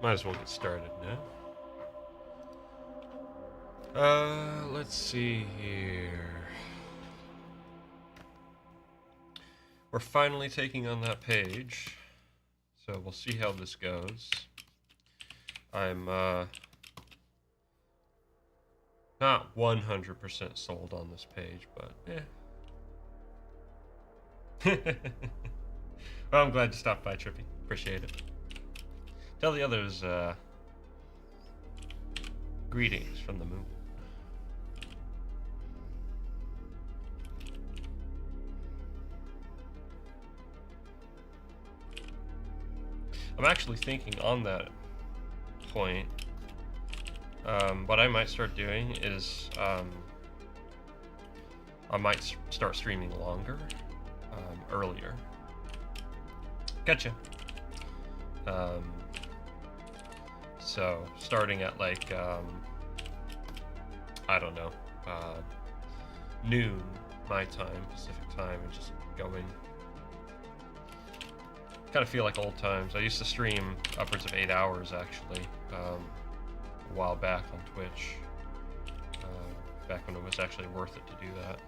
Might as well get started now. Let's see here. We're finally taking on that page, so we'll see how this goes. I'm not 100% sold on this page, but Well, I'm glad you stopped by, Trippy. Appreciate it. Tell the others, greetings from the moon. I'm actually thinking on that point, what I might start doing is, I might start streaming longer, earlier. Gotcha. So starting at like, I don't know, noon my time, Pacific time, and just going. Kind of feel like old times. I used to stream upwards of 8 hours actually, a while back on Twitch, back when it was actually worth it to do that.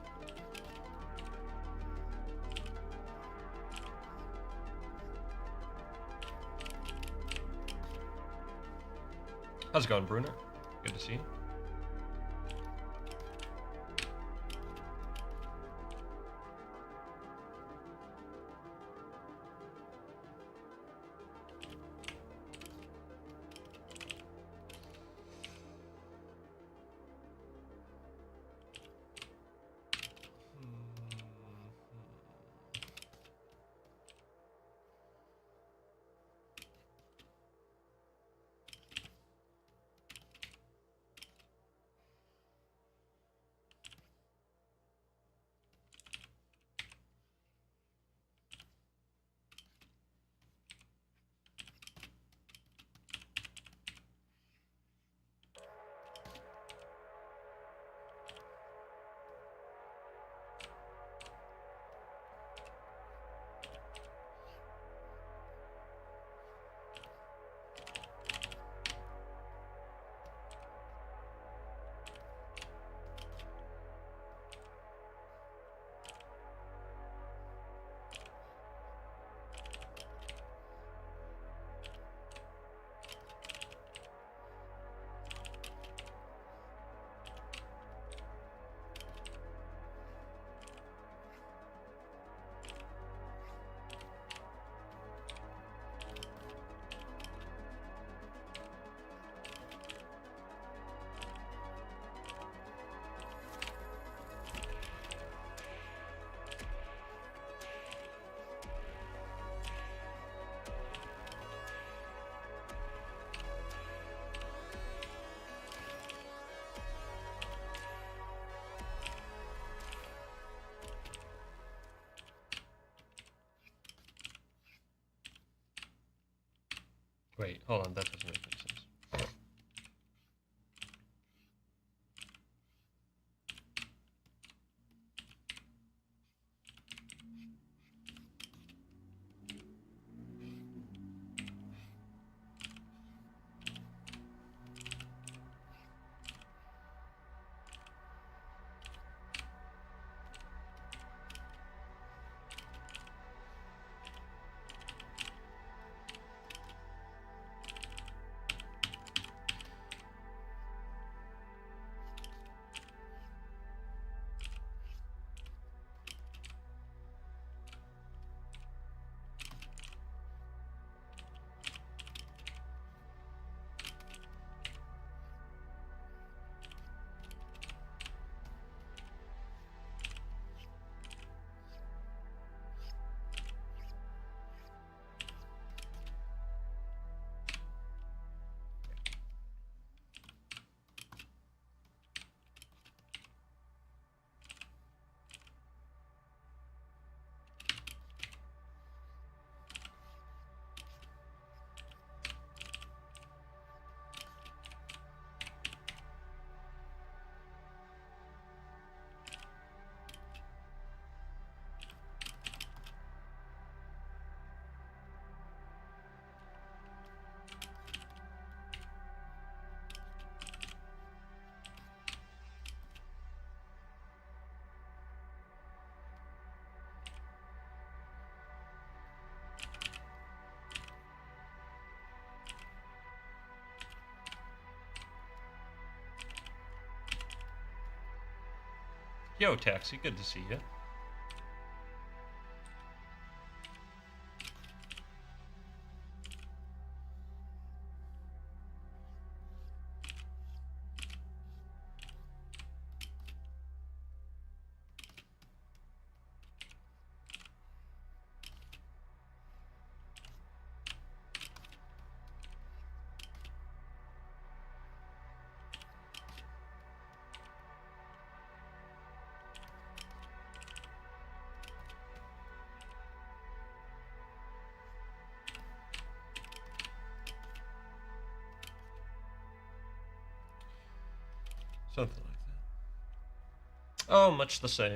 How's it going, Bruner? Good to see you. Wait, hold on, that doesn't make any sense. Yo, Taxi, good to see you. Something like that. Oh, much the same.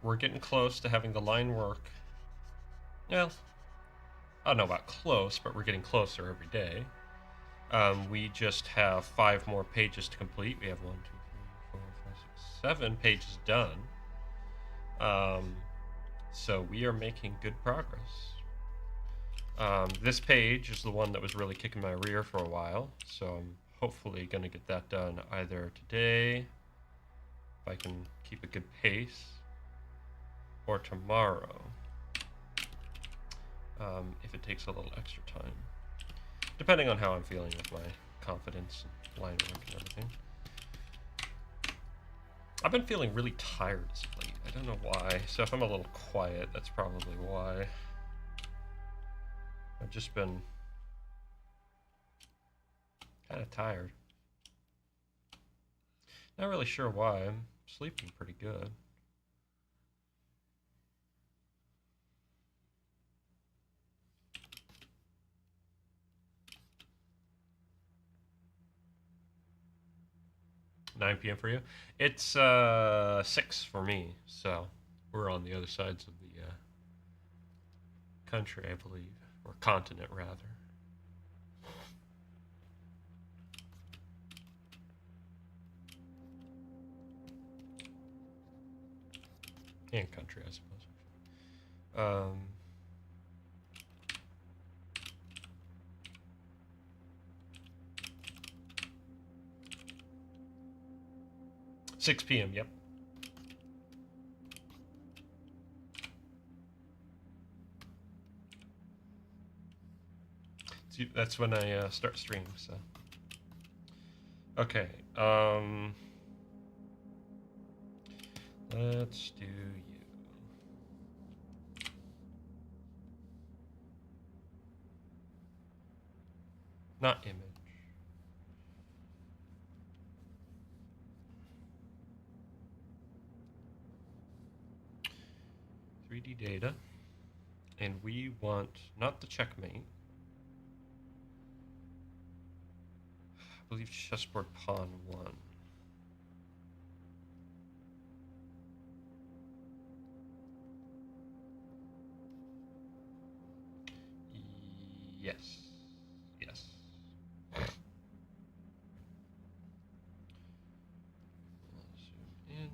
We're getting close to having the line work. Well, I don't know about close, but we're getting closer every day. We just have 5 more pages to complete. We have 1, 2, 3, 4, 5, 6, 7 pages done. So we are making good progress. This page is the one that was really kicking my rear for a while, so I'm hopefully going to get that done either today, if I can keep a good pace, or tomorrow, if it takes a little extra time, depending on how I'm feeling with my confidence and line work and everything. I've been feeling really tired as of late. I don't know why, so if I'm a little quiet, that's probably why. I've just been kind of tired. Not really sure why. I'm sleeping pretty good. $9 p.m. for you? It's 6 for me, so we're on the other sides of the country, I believe, or continent rather. And country, I suppose. 6 p.m. Yep. See, that's when I start streaming. So. Okay. Let's do you. Not image. 3D data. And we want not the checkmate. I believe chessboard pawn 1. Yes. Yes. Zoom in.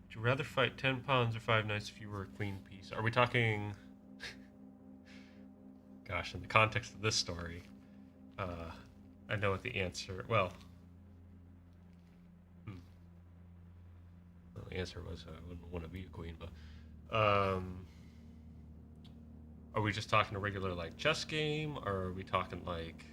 Would you rather fight 10 pawns or 5 knights if you were a queen piece? Are we talking... Gosh, in the context of this story, I know what the answer... Well, the answer was I wouldn't want to be a queen, but... Are we just talking a regular, like, chess game, or are we talking, like...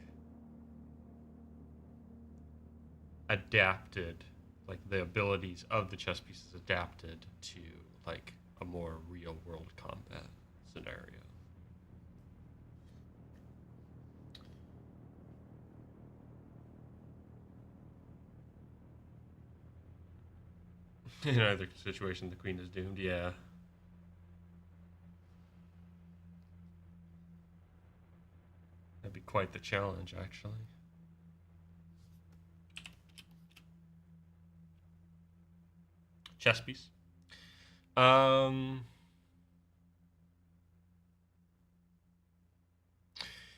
adapted, like the abilities of the chess pieces adapted to like a more real world combat scenario? In either situation, the queen is doomed. Yeah. That'd be quite the challenge, actually. Chess piece.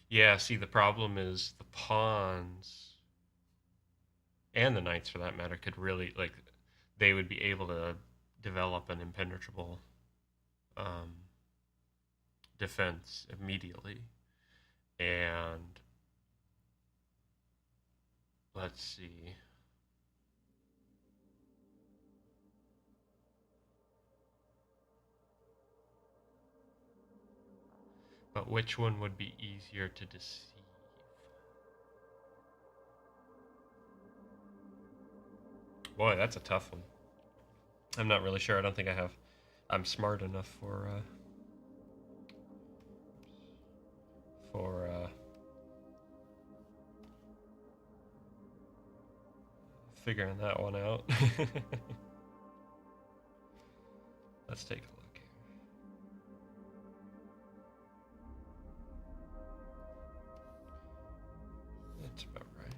Yeah, see, the problem is the pawns and the knights, for that matter, could really, like, they would be able to develop an impenetrable um, defense immediately. And let's see. But which one would be easier to deceive? Boy, that's a tough one. I'm not really sure. I don't think I'm smart enough for figuring that one out. Let's take a look here. That's about right.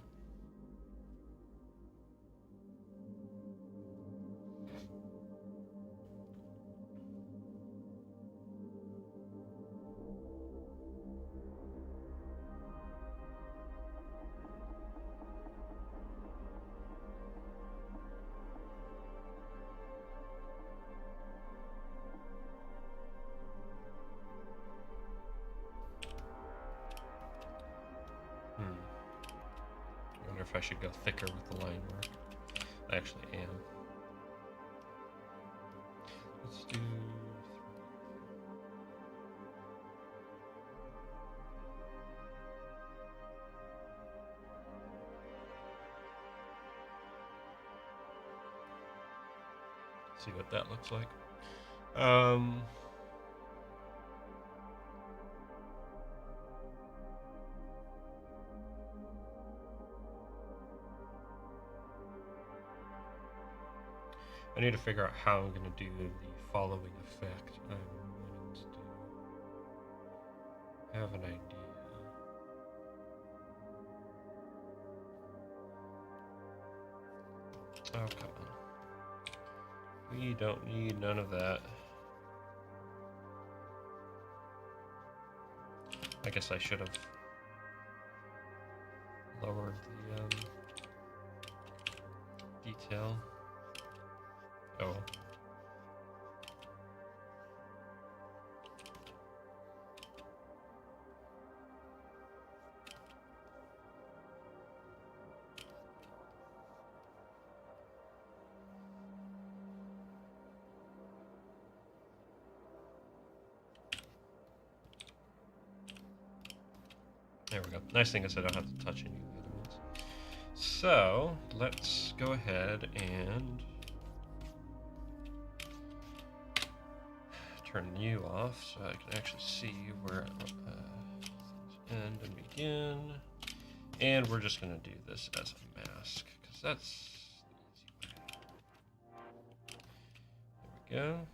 I wonder if I should go thicker with the line work. I actually am. Let's do 3. See what that looks like. I need to figure out how I'm going to do the following effect. I wanted to have an idea. Oh, come on. We don't need none of that. I guess I should have lowered the detail. Oh. There we go. Nice thing is I don't have to touch any of the other ones. So, let's go ahead and turn you off so I can actually see where things end and begin. And we're just going to do this as a mask, because that's the easy way. There we go.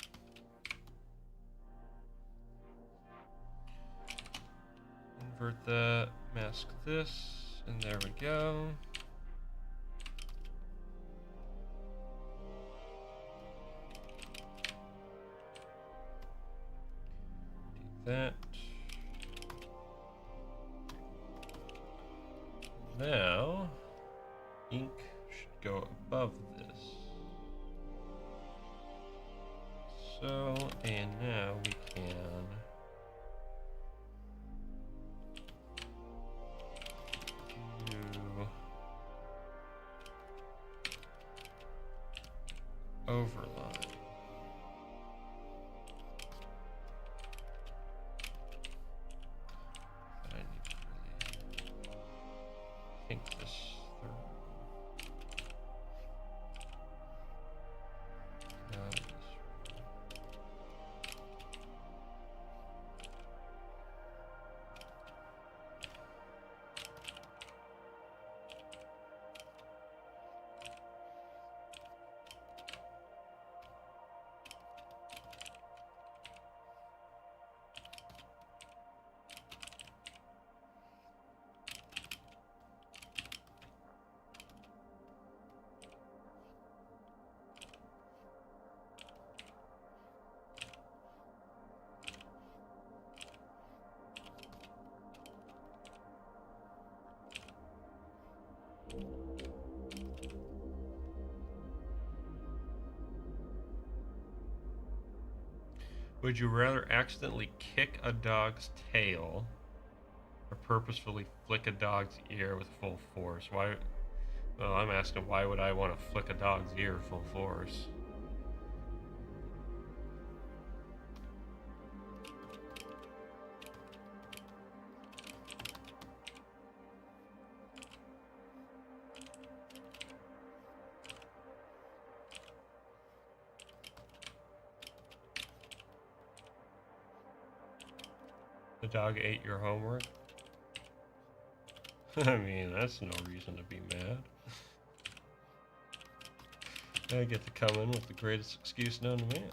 Invert that, mask this, and there we go. Do that. Now, ink should go above this. So, and now we can do overline. But I need to really think this through. Now this. Would you rather accidentally kick a dog's tail or purposefully flick a dog's ear with full force? Why? Well, I'm asking why would I want to flick a dog's ear full force? The dog ate your homework? I mean, that's no reason to be mad. I get to come in with the greatest excuse known to man.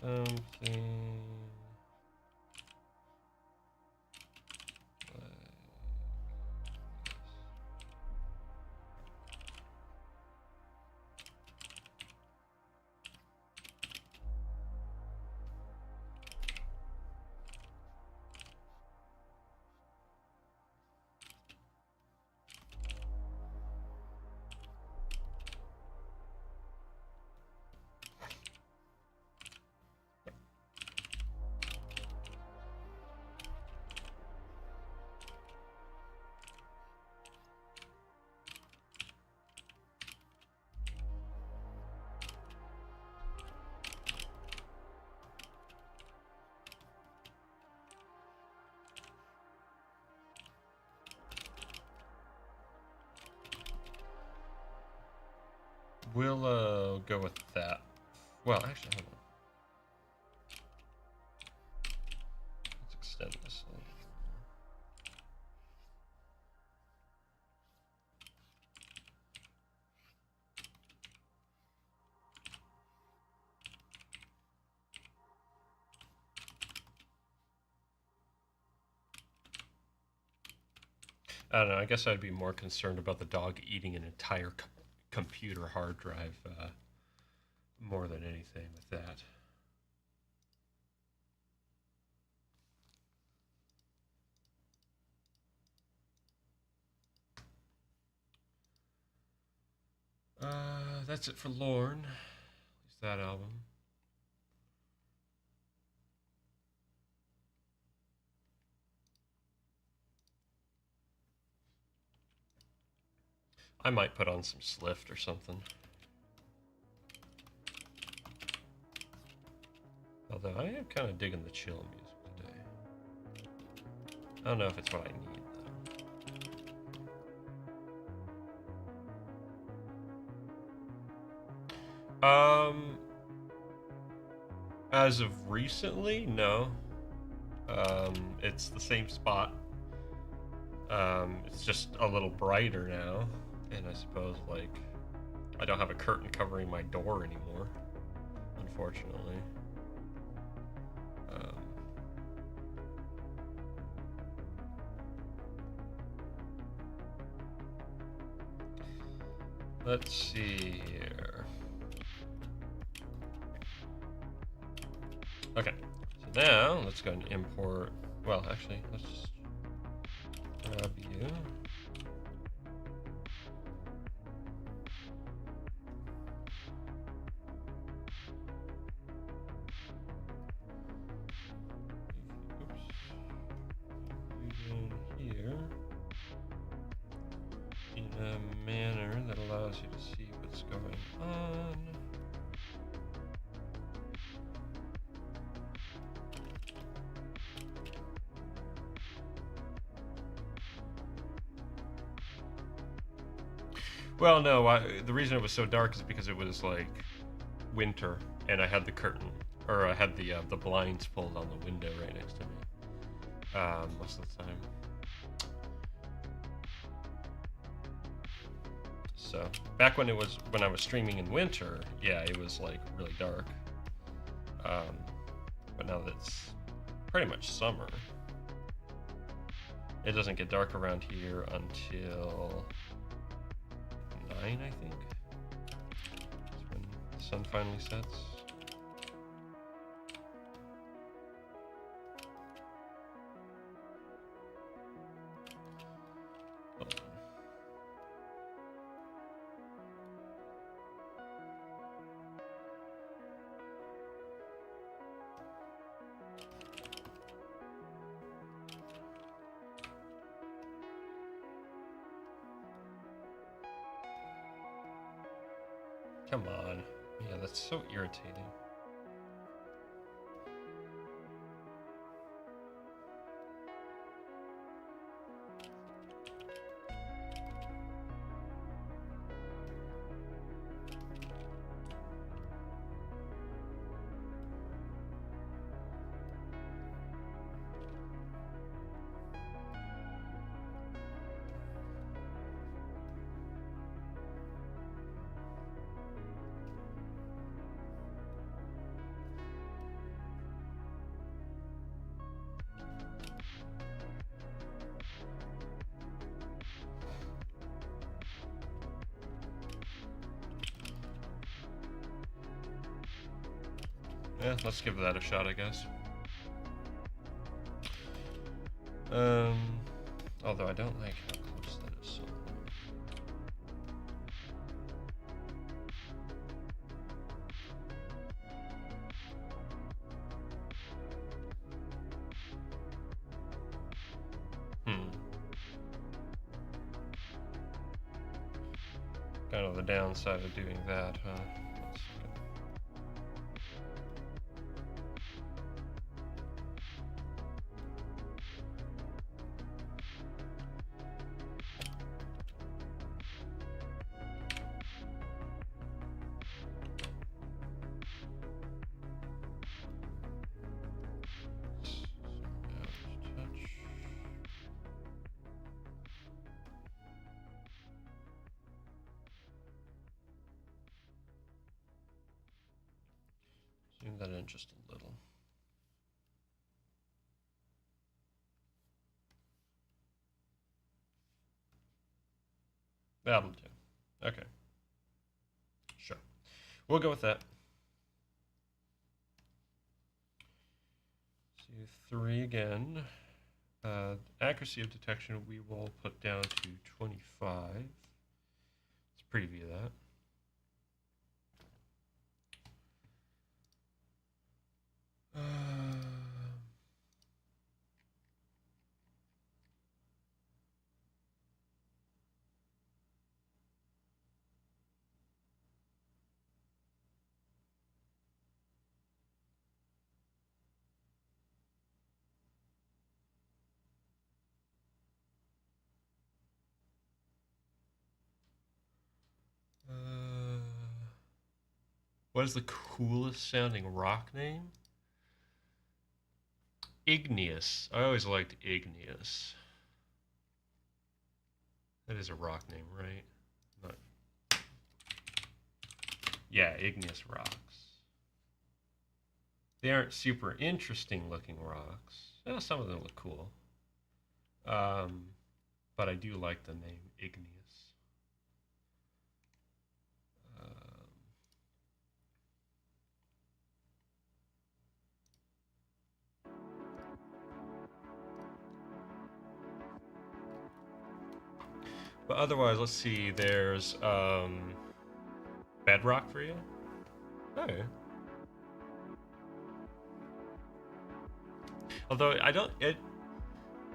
Something. We'll go with that. Well, actually, hold on. Let's extend this a little. I don't know. I guess I'd be more concerned about the dog eating an entire computer hard drive more than anything with that. That's it for Lorne. At least that album. I might put on some Slift or something. Although I am kind of digging the chill music today. I don't know if it's what I need, though. As of recently, no. It's the same spot. It's just a little brighter now. And I suppose, like, I don't have a curtain covering my door anymore, unfortunately. Let's see here. Okay, so now let's go and import. Well, actually, let's just grab you. Here in a manner that allows you to see what's going on. Well, no, the reason it was so dark is because it was like winter, and I had the curtain, or I had the blinds pulled on the window right next to me most of the time. So back when I was streaming in winter, yeah, it was like really dark. But now that it's pretty much summer, it doesn't get dark around here until 9, I think. That's when the sun finally sets. Come on. Yeah, that's so irritating. Yeah, let's give that a shot, I guess. Although I don't like how close that is. So. Kind of the downside of doing that, huh? Zoom that in just a little. That'll do. Okay. Sure. We'll go with that. Let's do 3 again. Accuracy of detection we will put down to 25. Let's preview that. What is the coolest sounding rock name? Igneous. I always liked Igneous. That is a rock name, right? Not... Yeah, Igneous rocks. They aren't super interesting looking rocks. Yeah, some of them look cool. But I do like the name Igneous. But otherwise, let's see, there's bedrock for you? Okay. Although I don't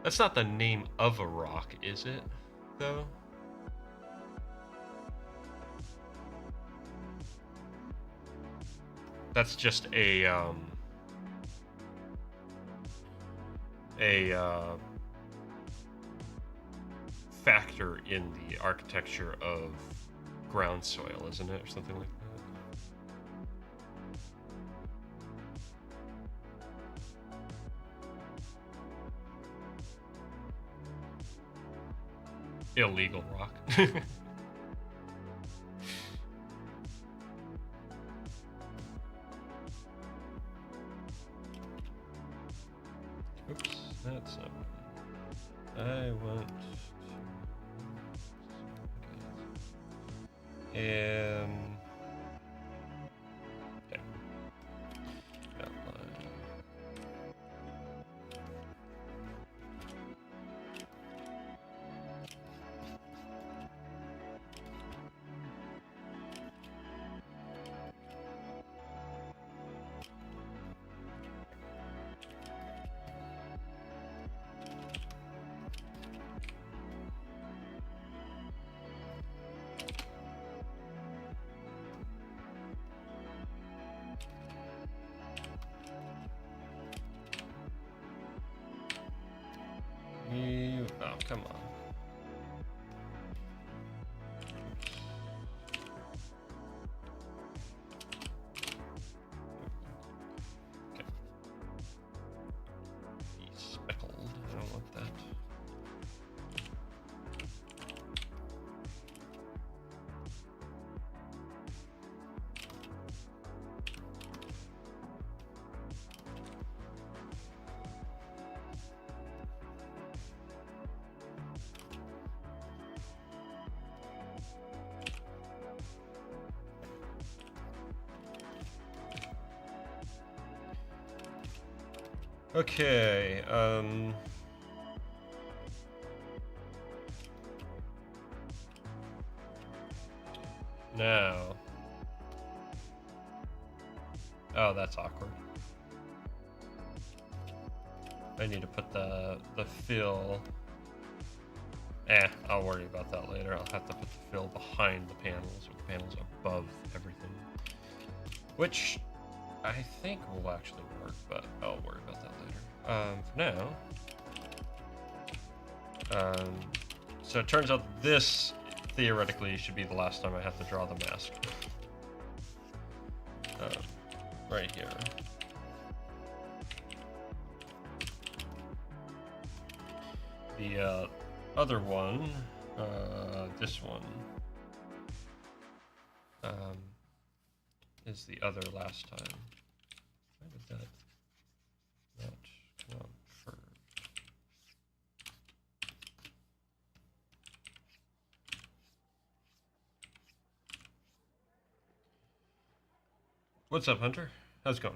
that's not the name of a rock, is it? Though? That's just a factor in the architecture of ground soil, isn't it, or something like that? Illegal rock. Oops, that's not what I want. Come on. Okay. He's speckled. I don't want that. Okay, now. Oh, that's awkward. I need to put the fill. I'll worry about that later. I'll have to put the fill behind the panels, or the panels above everything. Which I think will actually work, but I'll worry about that later. For now, so it turns out this theoretically should be the last time I have to draw the mask. Right here. The other one, this one, is the other last time. Why did that not come out first? What's up, Hunter? How's it going?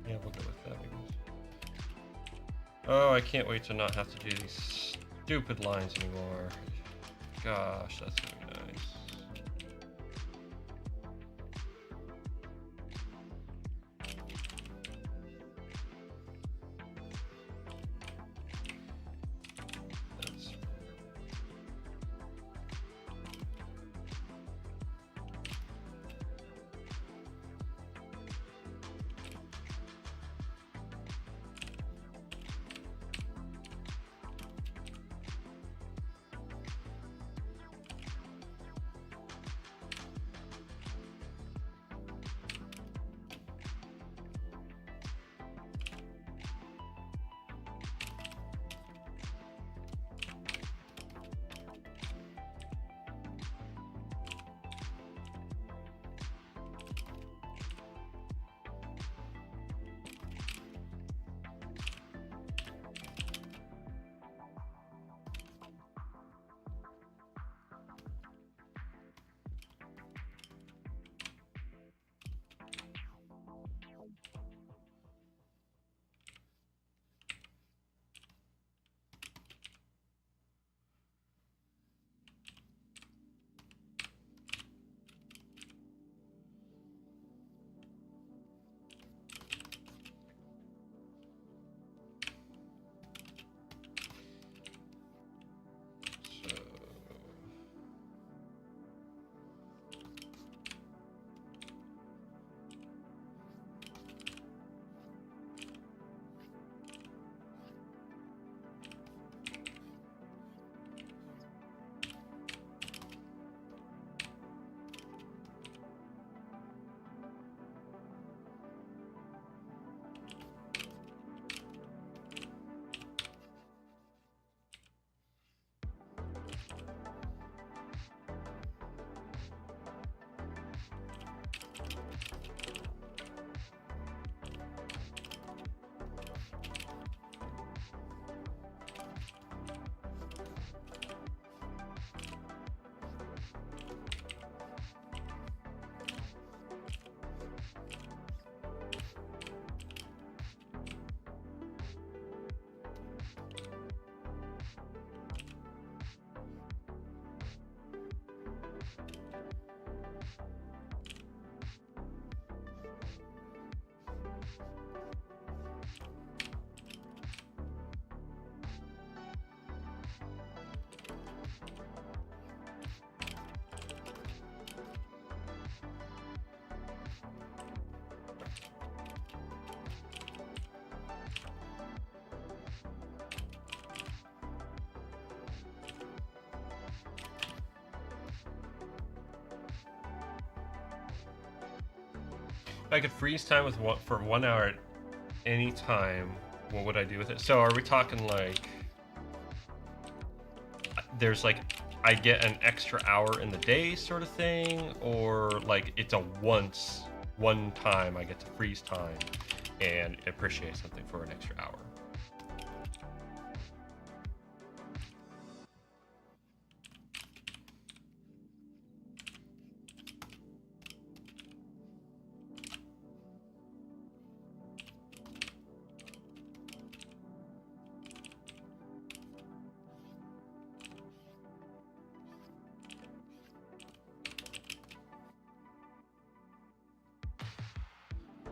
Yeah, we'll go with that, I guess. Oh, I can't wait to not have to do these stupid lines anymore. Gosh, that's gonna be nice. I could freeze time with for 1 hour at any time. What would I do with it? So are we talking like there's like I get an extra hour in the day sort of thing, or like it's a one time I get to freeze time and appreciate something for an extra hour?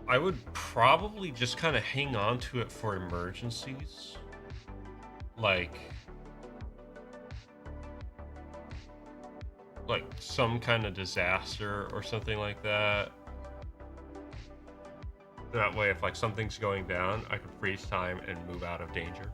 I would probably just kind of hang on to it for emergencies. Like some kind of disaster or something like that. That way, if like something's going down, I could freeze time and move out of danger.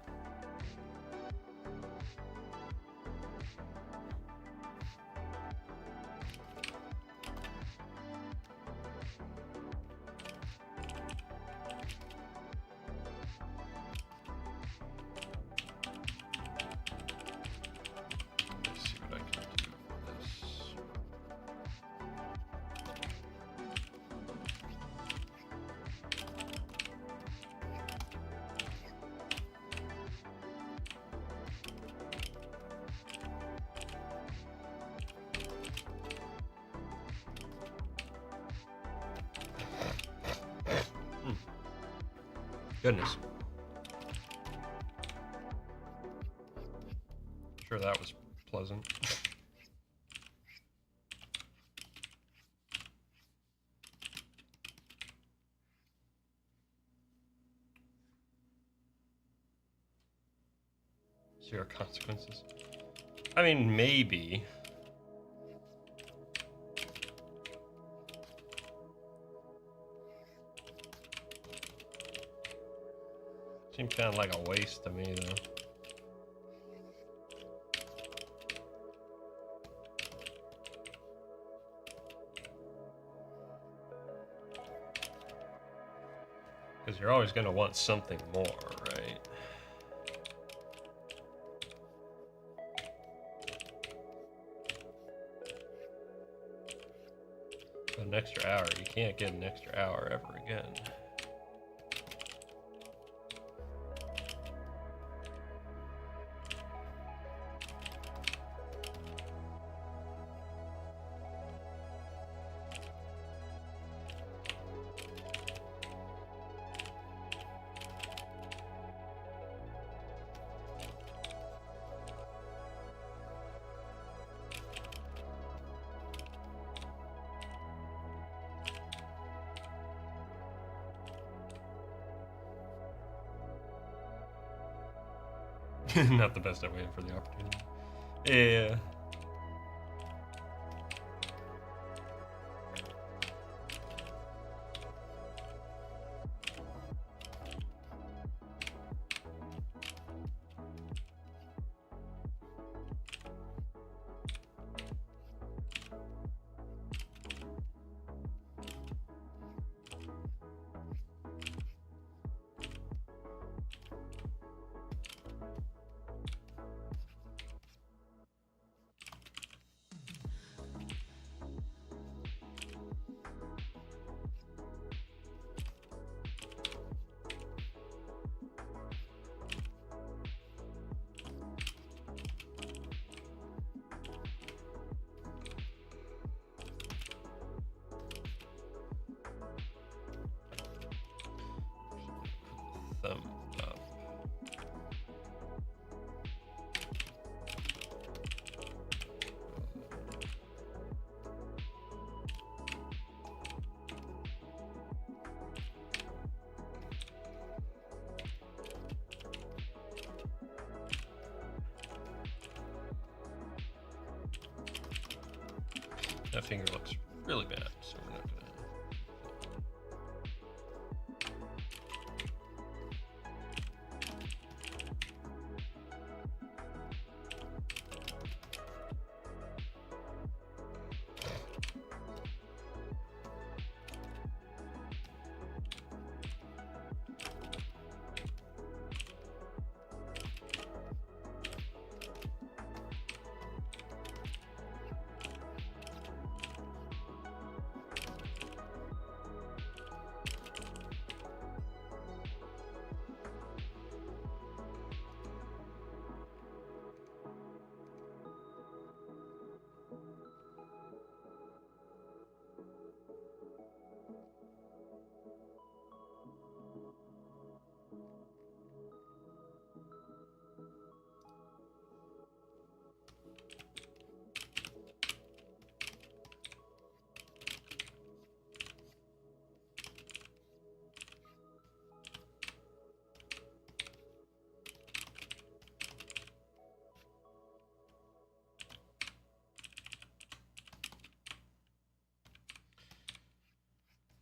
Goodness. Sure, that was pleasant. Zero consequences. I mean, maybe. Seems kind of like a waste to me, though. Because you're always going to want something more, right? An extra hour. You can't get an extra hour ever again. Not the best at waiting for the opportunity. Yeah. Thumb up. That finger looks really bad, so we're not gonna.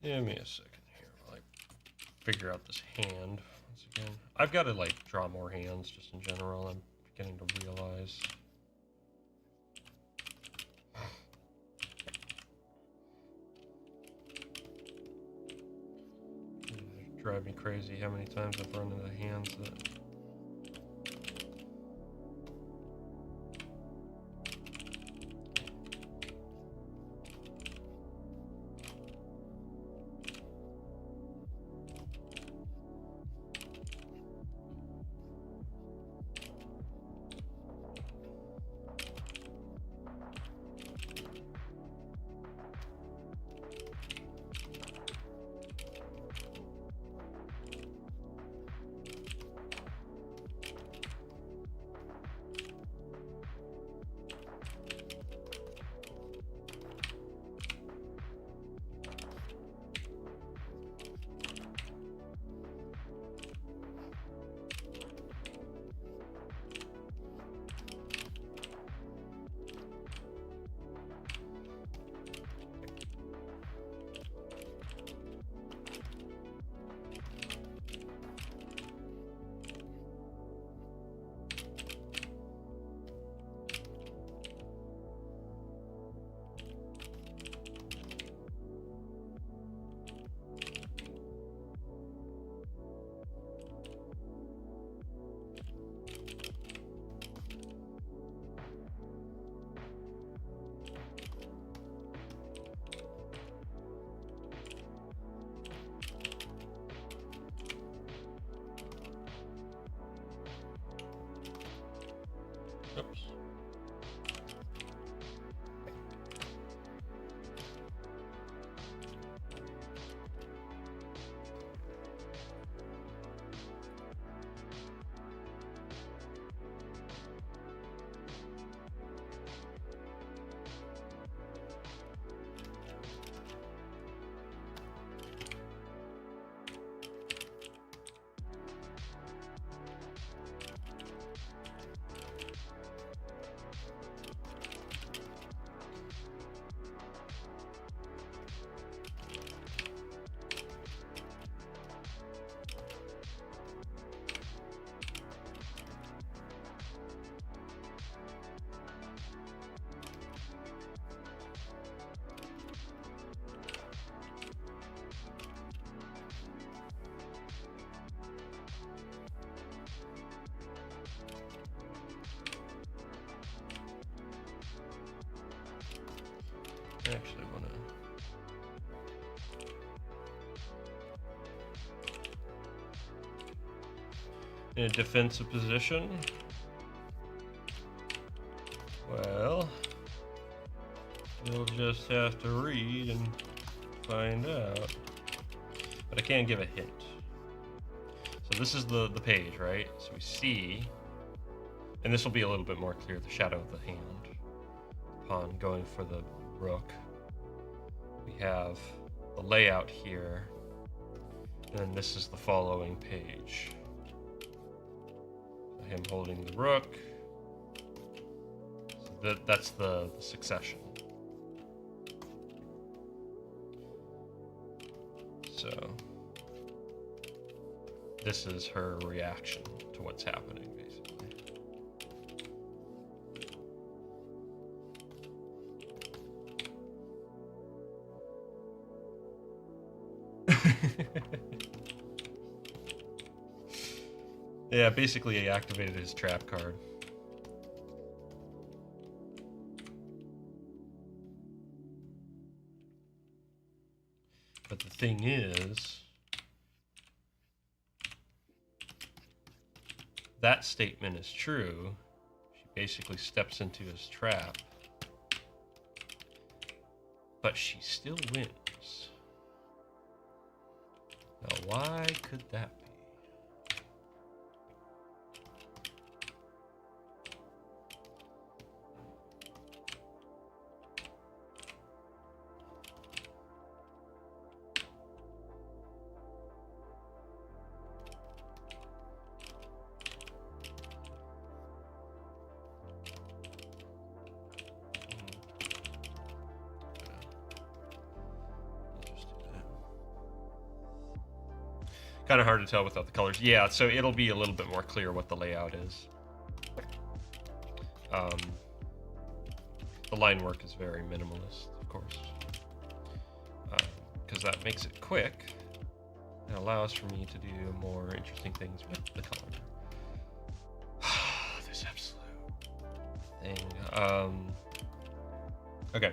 Give me a second here while I figure out this hand once again. I've got to like draw more hands just in general. I'm beginning to realize. It drive me crazy how many times I've run into hands that. Oops. I actually want to... In a defensive position. Well, you'll just have to read and find out. But I can give a hint. So this is the page, right? So we see, and this will be a little bit more clear, the shadow of the hand. Upon going for the rook, we have the layout here, and then this is the following page. So him holding the rook. So that's the succession. So this is her reaction to what's happening, basically. Yeah, basically he activated his trap card. But the thing is, that statement is true. She basically steps into his trap, but she still wins. Now, why could that be? Kind of hard to tell without the colors. Yeah, so it'll be a little bit more clear what the layout is. The line work is very minimalist, of course, because that makes it quick and allows for me to do more interesting things with the color. This absolute thing. Okay,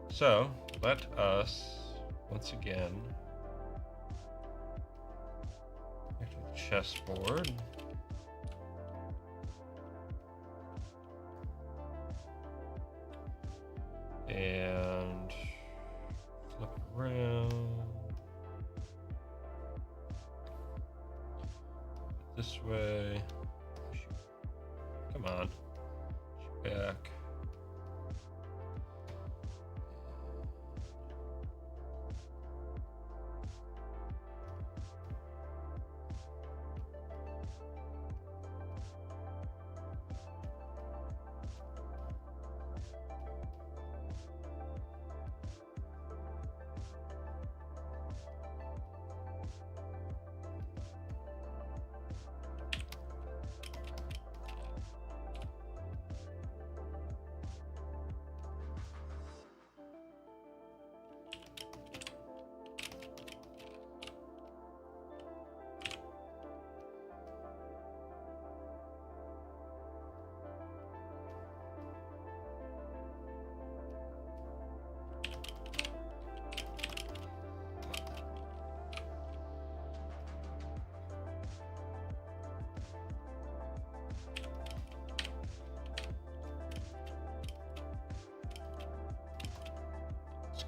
so let us once again back to the chessboard. And flip around this way. Come on, back.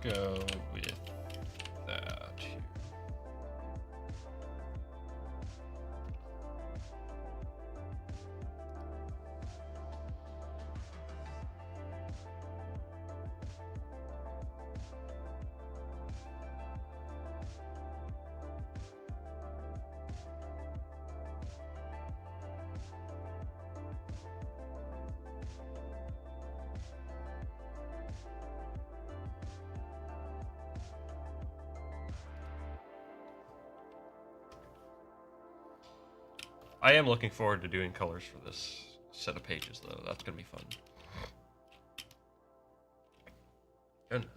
Go with that here. I am looking forward to doing colors for this set of pages, though. That's going to be fun. Goodness.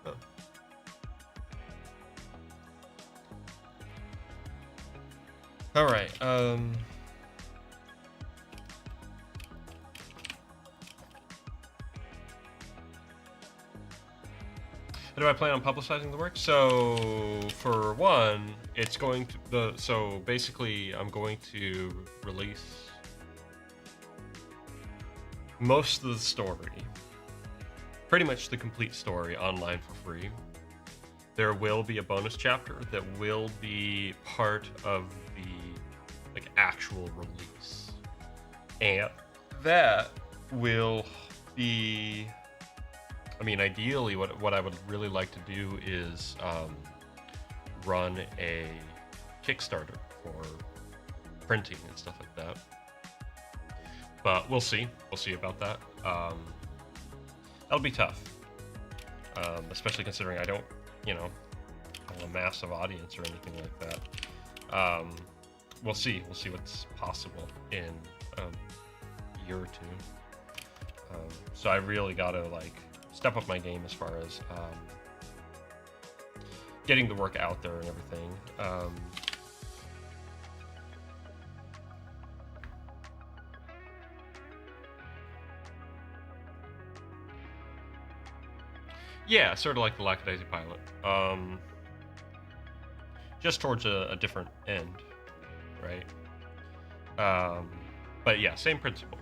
Oh. All right. How do I plan on publicizing the work? So, for one, it's going to so basically I'm going to release most of the story, pretty much the complete story, online for free. There will be a bonus chapter that will be part of the actual release, and that will be, I mean, ideally what I would really like to do is run a Kickstarter for printing and stuff like that, but we'll see about that. That'll be tough, especially considering I don't have a massive audience or anything like that. We'll see what's possible in a year or two. So I really got to step up my game as far as getting the work out there and everything. Yeah, sort of like the Lackadaisy pilot. Just towards a different end. Right. But yeah, same principle.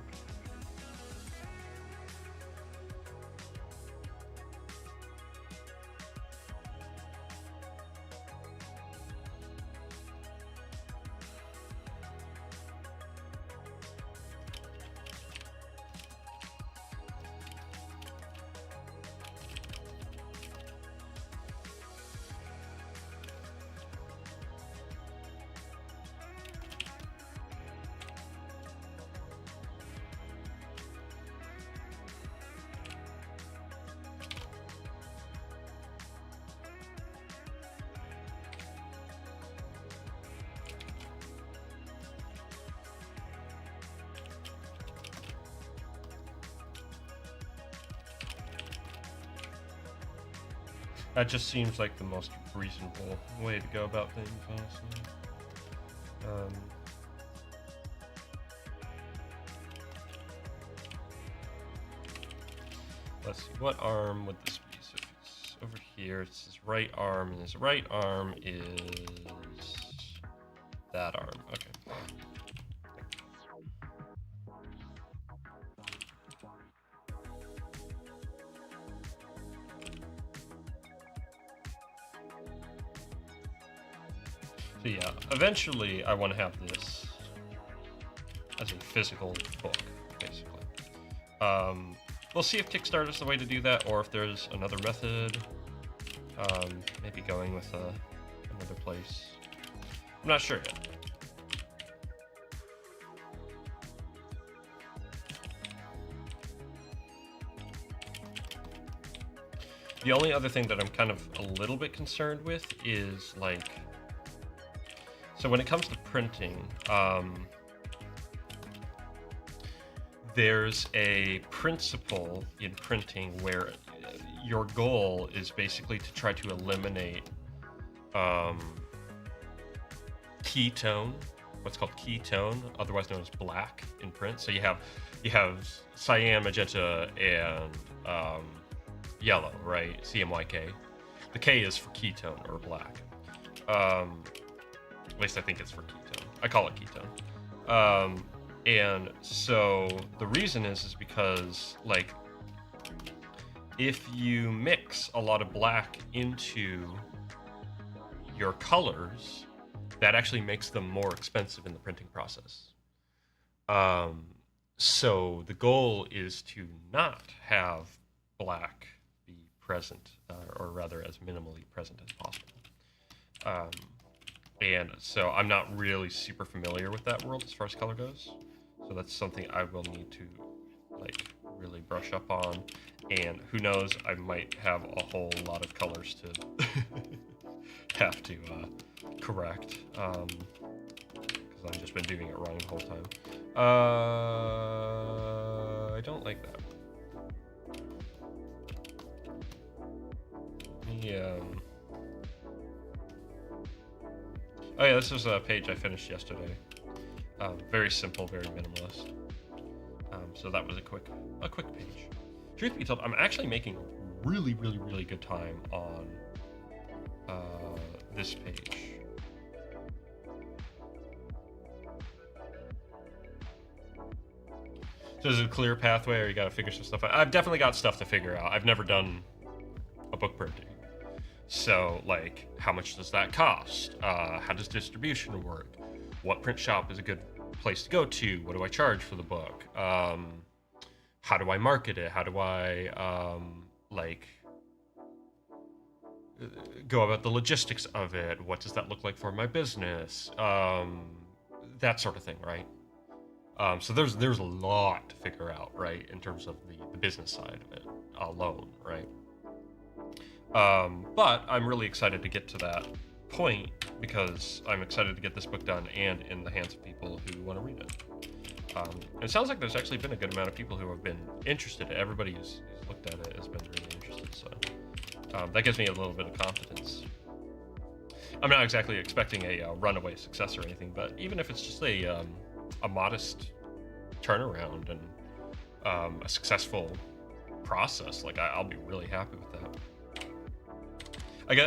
That just seems like the most reasonable way to go about things, honestly. Let's see, what arm would this be? So if it's over here, it's his right arm, and his right arm is that arm. Okay. So yeah, eventually I want to have this as a physical book, basically. We'll see if Kickstarter's the way to do that, or if there's another method. Maybe going with another place. I'm not sure yet. The only other thing that I'm kind of a little bit concerned with is like, so when it comes to printing, there's a principle in printing where your goal is basically to try to eliminate ketone, what's called ketone, otherwise known as black in print. So you have cyan, magenta, and yellow, right? CMYK. The K is for ketone or black. At least I think it's for ketone. I call it ketone. And so the reason is because, like, if you mix a lot of black into your colors, that actually makes them more expensive in the printing process. So the goal is to not have black be present, or rather as minimally present as possible. And so I'm not really super familiar with that world as far as color goes. So that's something I will need to like really brush up on. And who knows, I might have a whole lot of colors to have to correct. Because I've just been doing it wrong the whole time. I don't like that. Oh yeah, this is a page I finished yesterday. Very simple, very minimalist. So that was a quick page. Truth be told, I'm actually making really good time on this page. So there's a clear pathway, or you got to figure some stuff out. I've definitely got stuff to figure out. I've never done a book printing. So, like, how much does that cost? How does distribution work? What print shop is a good place to go to? What do I charge for the book? How do I market it? How do I, go about the logistics of it? What does that look like for my business? That sort of thing, right? So there's a lot to figure out, right, in terms of the business side of it alone, right? But I'm really excited to get to that point because I'm excited to get this book done and in the hands of people who want to read it. It sounds like there's actually been a good amount of people who have been interested. Everybody who's looked at it has been really interested, so that gives me a little bit of confidence. I'm not exactly expecting a runaway success or anything, but even if it's just a modest turnaround and a successful process, like I'll be really happy with that.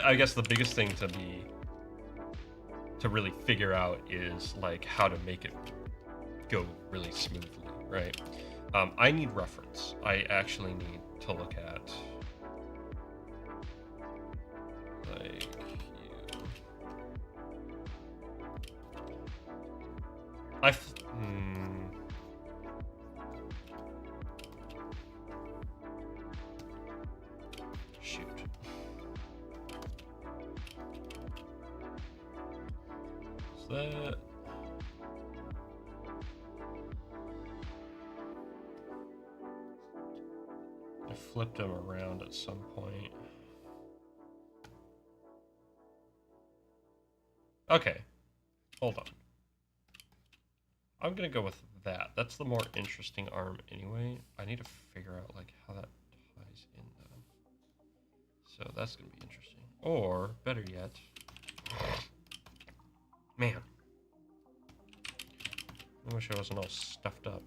I guess the biggest thing to really figure out is like how to make it go really smoothly, right? I need reference. I actually need to look at like shoot. Is that? I flipped him around at some point. Okay, hold on. I'm gonna go with that. That's the more interesting arm anyway. I need to figure out like how that ties in though. So that's going to be interesting. Or, better yet, man, I wish I wasn't all stuffed up.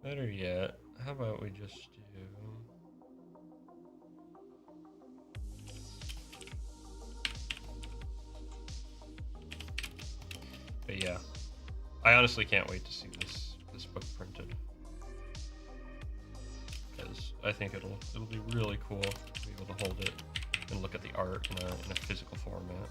Better yet, how about we just do... But yeah, I honestly can't wait to see this book printed, because I think it'll be really cool to be able to hold it and look at the art in a physical format.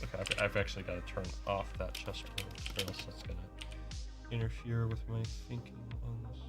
Okay, I've actually got to turn off that chessboard, or else that's going to interfere with my thinking on this.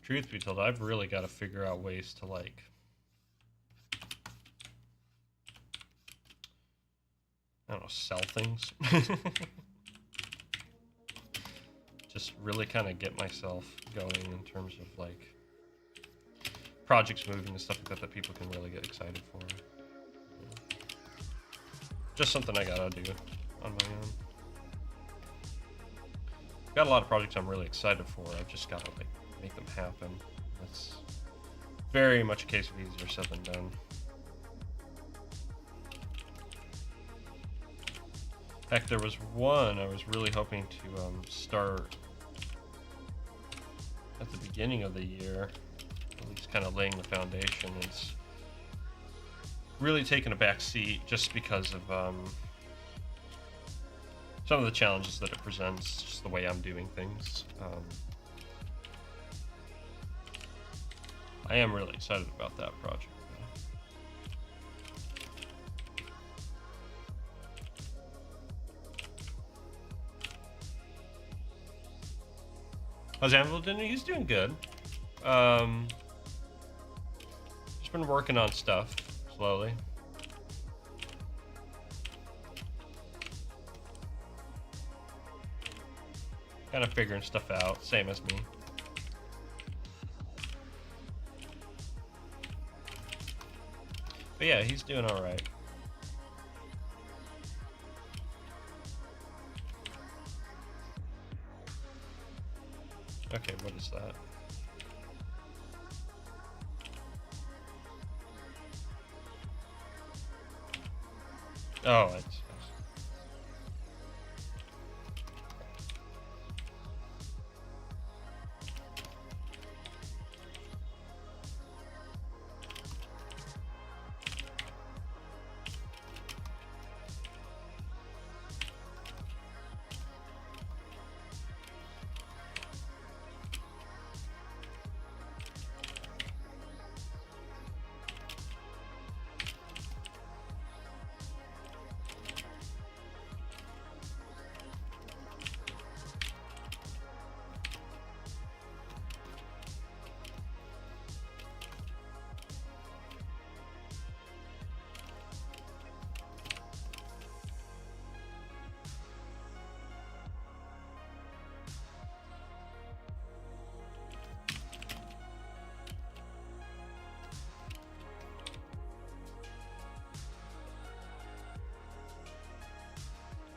Truth be told, I've really got to figure out ways to, like, I don't know, sell things. Just really kind of get myself going in terms of, like, projects moving and stuff like that that people can really get excited for. Just something I gotta do on my own. Got a lot of projects I'm really excited for. I've just gotta, like, make them happen. That's very much a case of easier said than done. Heck, there was one I was really hoping to start at the beginning of the year, at least kind of laying the foundation. It's really taken a back seat just because of some of the challenges that it presents, just the way I'm doing things. I am really excited about that project, though. How's Anvil doing? He's doing good. Just been working on stuff slowly. Kind of figuring stuff out, same as me. But yeah, he's doing all right. Okay, what is that? Oh, it's...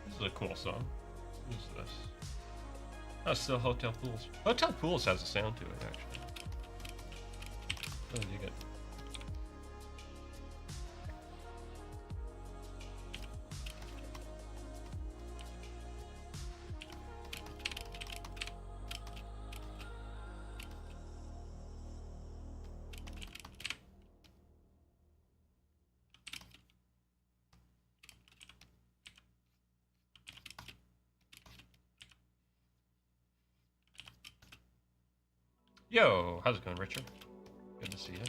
This is a cool song. What is this? Oh, still Hotel Pools. Hotel Pools has a sound to it, actually. Really dig it. Yo, how's it going, Richard? Good to see you.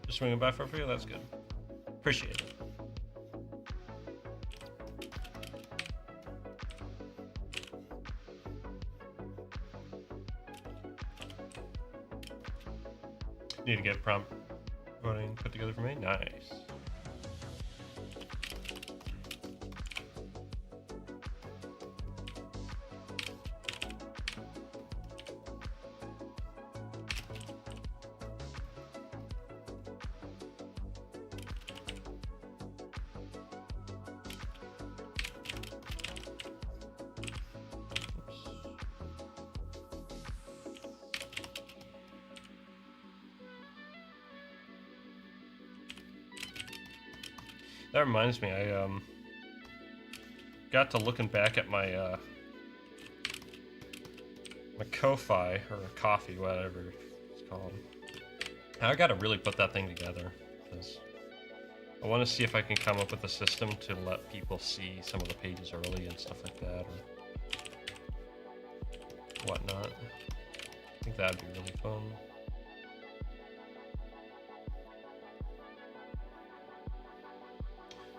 Just swinging by for you? That's good. Appreciate it. Need to get prompt voting put together for me? Nice. That reminds me, I got to looking back at my my Ko-Fi or coffee, whatever it's called. I got to really put that thing together because I want to see if I can come up with a system to let people see some of the pages early and stuff like that, or whatnot. I think that'd be really fun.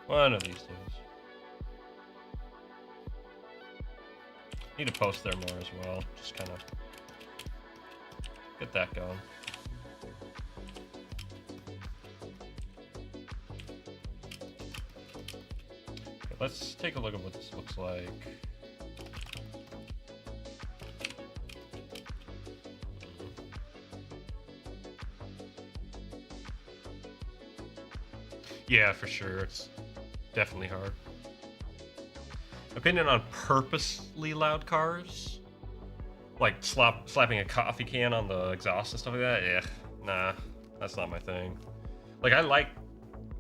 One of these days. Need to post there more as well. Just kind of get that going. Okay, let's take a look at what this looks like. Yeah, for sure. It's definitely hard. Opinion on purposely loud cars? Like slapping a coffee can on the exhaust and stuff like that? Yeah, nah, that's not my thing. Like, I like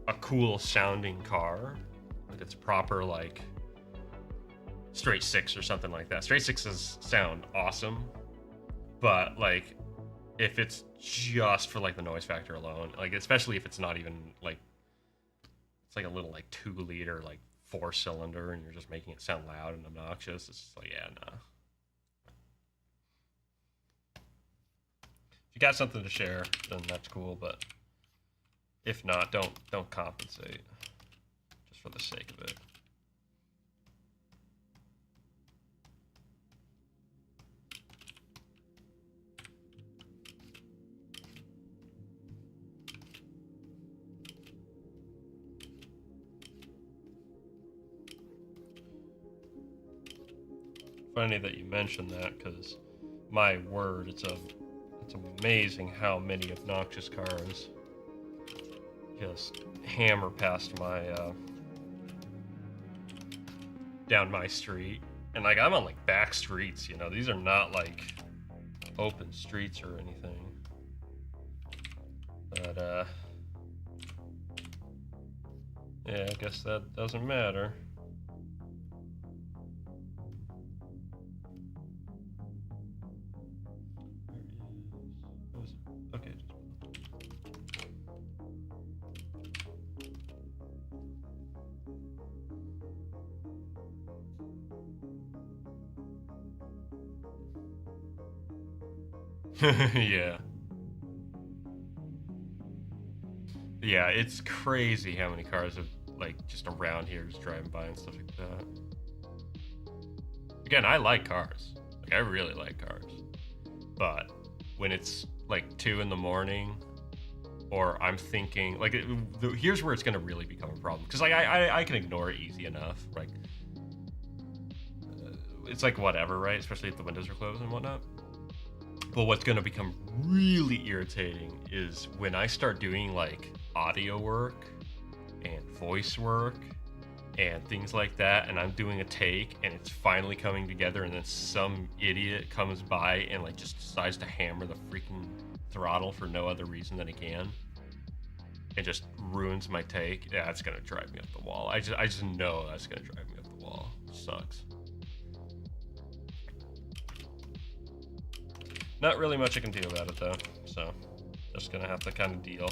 a cool sounding car. Like, it's proper, like, straight six or something like that. Straight sixes sound awesome, but, like, if it's just for, like, the noise factor alone, like, especially if it's not even, like, it's like a little, like, 2-liter, like, 4-cylinder, and you're just making it sound loud and obnoxious. It's just like, yeah, nah. If you got something to share, then that's cool. But if not, don't compensate. Just for the sake of it. Funny that you mentioned that, because my word, it's amazing how many obnoxious cars just hammer past my down my street. And like, I'm on like back streets, you know, these are not like open streets or anything. But yeah, I guess that doesn't matter. Okay. Yeah. Yeah, it's crazy how many cars are like just around here just driving by and stuff like that. Again, I like cars. Like, I really like cars. But when it's like 2 in the morning, or I'm thinking, like, here's where it's going to really become a problem. Because like, I can ignore it easy enough. Like, it's like whatever, right? Especially if the windows are closed and whatnot. But what's going to become really irritating is when I start doing like audio work and voice work and things like that, and I'm doing a take and it's finally coming together, and then some idiot comes by and like just decides to hammer the freaking throttle for no other reason than he can and just ruins my take. Yeah, it's gonna drive me up the wall. I just know that's gonna drive me up the wall. It sucks. Not really much I can do about it though, so just gonna have to kind of deal.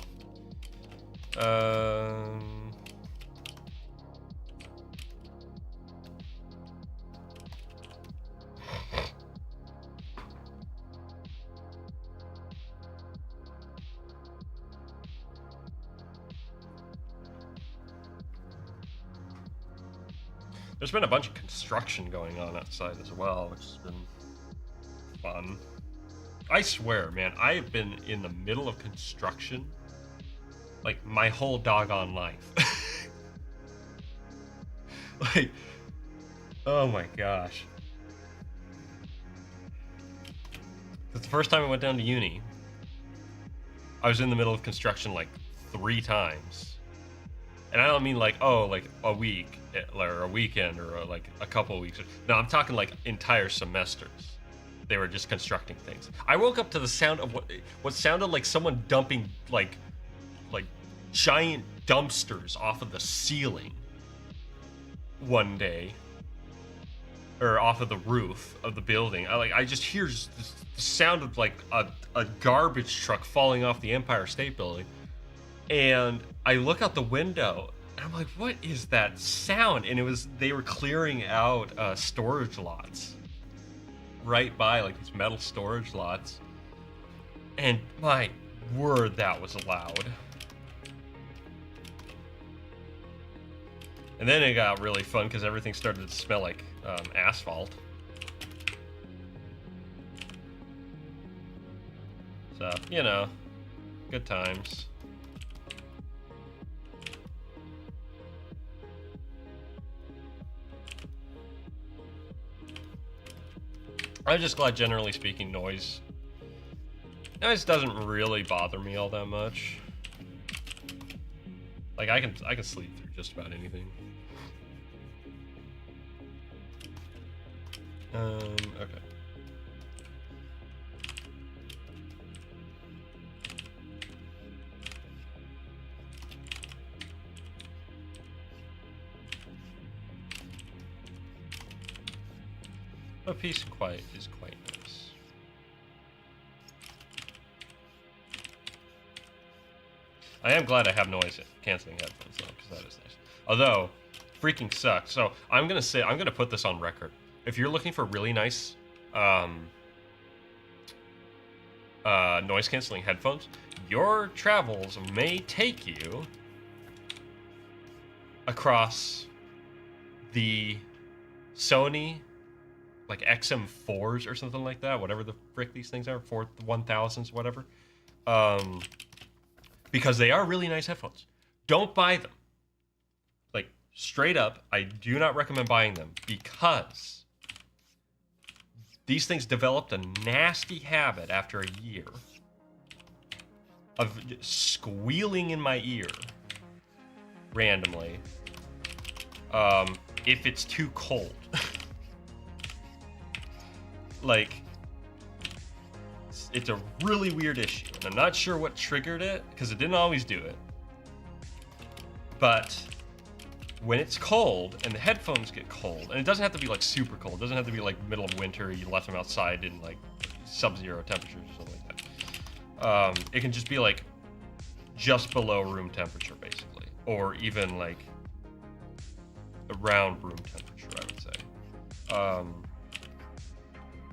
There's been a bunch of construction going on outside as well, which has been fun. I swear, man, I have been in the middle of construction like my whole doggone life. Like, oh my gosh. It's the first time I went down to uni, I was in the middle of construction like 3 times. And I don't mean like, oh, like a week or a weekend or like a couple of weeks. No, I'm talking like entire semesters. They were just constructing things. I woke up to the sound of what sounded like someone dumping like giant dumpsters off of the ceiling one day, or off of the roof of the building. I just hear the sound of like a garbage truck falling off the Empire State Building, and I look out the window and I'm like, what is that sound? And they were clearing out storage lots right by, like, these metal storage lots. And my word, that was loud. And then it got really fun because everything started to smell like asphalt. So, you know, good times. I'm just glad, generally speaking, noise doesn't really bother me all that much. Like, I can sleep through just about anything. Okay. A peace and quiet is quite nice. I am glad I have noise canceling headphones though, because that is nice. Although, freaking sucks. So I'm gonna put this on record. If you're looking for really nice noise canceling headphones, your travels may take you across the Sony like XM4s or something like that, whatever the frick these things are, 1000s, whatever. Because they are really nice headphones. Don't buy them. Like, straight up, I do not recommend buying them because these things developed a nasty habit after a year of squealing in my ear randomly if it's too cold. Like, it's a really weird issue, and I'm not sure what triggered it, because it didn't always do it. But when it's cold, and the headphones get cold, and it doesn't have to be, like, super cold. It doesn't have to be, like, middle of winter, you left them outside in, like, sub-zero temperatures or something like that. It can just be, like, just below room temperature, basically. Or even, like, around room temperature, I would say.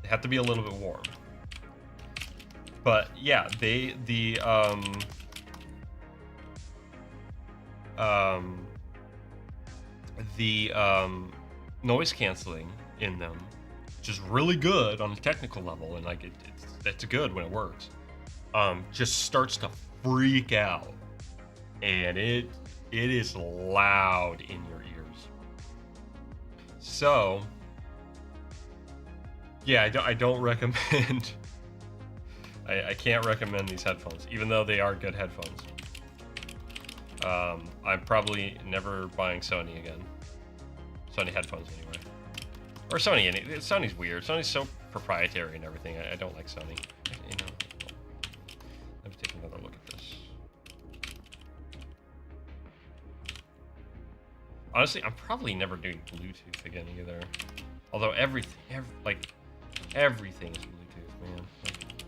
They have to be a little bit warm. But yeah, the noise canceling in them, which is really good on a technical level, and like it's good when it works. Just starts to freak out, and it is loud in your ears. So yeah, I don't recommend. I can't recommend these headphones, even though they are good headphones. I'm probably never buying Sony again. Sony headphones, anyway. Or Sony. Sony's weird. Sony's so proprietary and everything. I don't like Sony. You know. Let me take another look at this. Honestly, I'm probably never doing Bluetooth again either. Although everything is Bluetooth, man.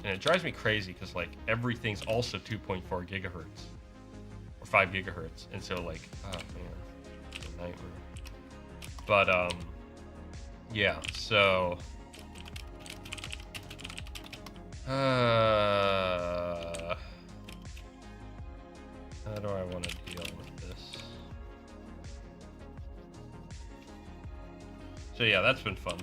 And it drives me crazy because like everything's also 2.4 gigahertz or 5 gigahertz, and so like, oh man, it's a nightmare. But yeah. So how do I want to deal with this? So yeah, that's been fun.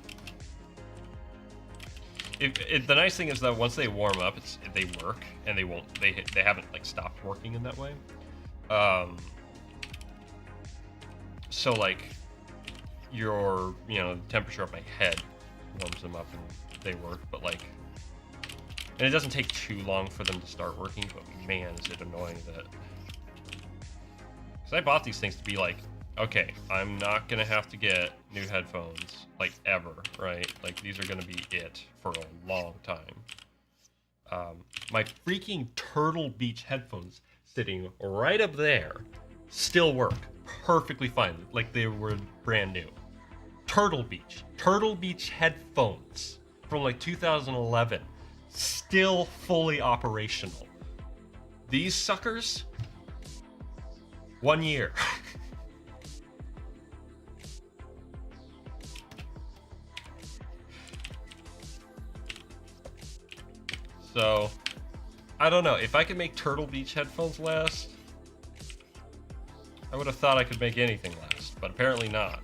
The nice thing is that once they warm up, they work, and they haven't like stopped working in that way. So like the temperature of my head warms them up and they work, but like, and it doesn't take too long for them to start working. But man, is it annoying that, because I bought these things to be like, okay, I'm not gonna have to get new headphones like ever, right? Like these are gonna be it for a long time. My freaking Turtle Beach headphones sitting right up there still work perfectly fine, like they were brand new. Turtle Beach headphones from like 2011, still fully operational. These suckers, 1 year. So, I don't know. If I could make Turtle Beach headphones last, I would have thought I could make anything last, but apparently not.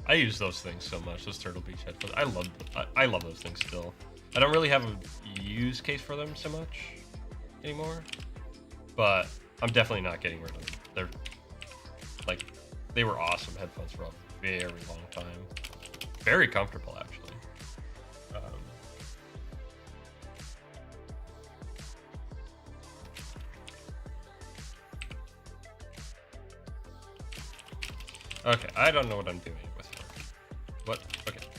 I use those things so much, those Turtle Beach headphones. I love those things still. I don't really have a use case for them so much anymore, but I'm definitely not getting rid of them. They're like, they were awesome headphones for a very long time. Very comfortable, actually. Okay, I don't know what I'm doing with her.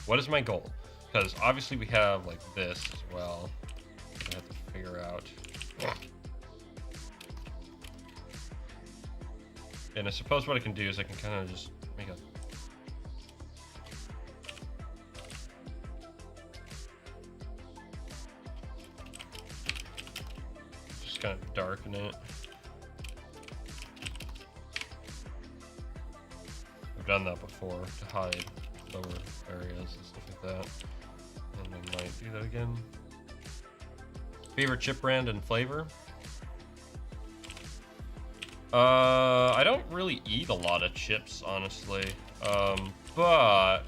What is my goal? Because obviously we have like this as well. I have to figure out. And I suppose what I can do is I can kind of just make a. Just kind of darken it. I've done that before to hide lower areas and stuff like that. And I might do that again. Favorite chip brand and flavor? I don't really eat a lot of chips, honestly. But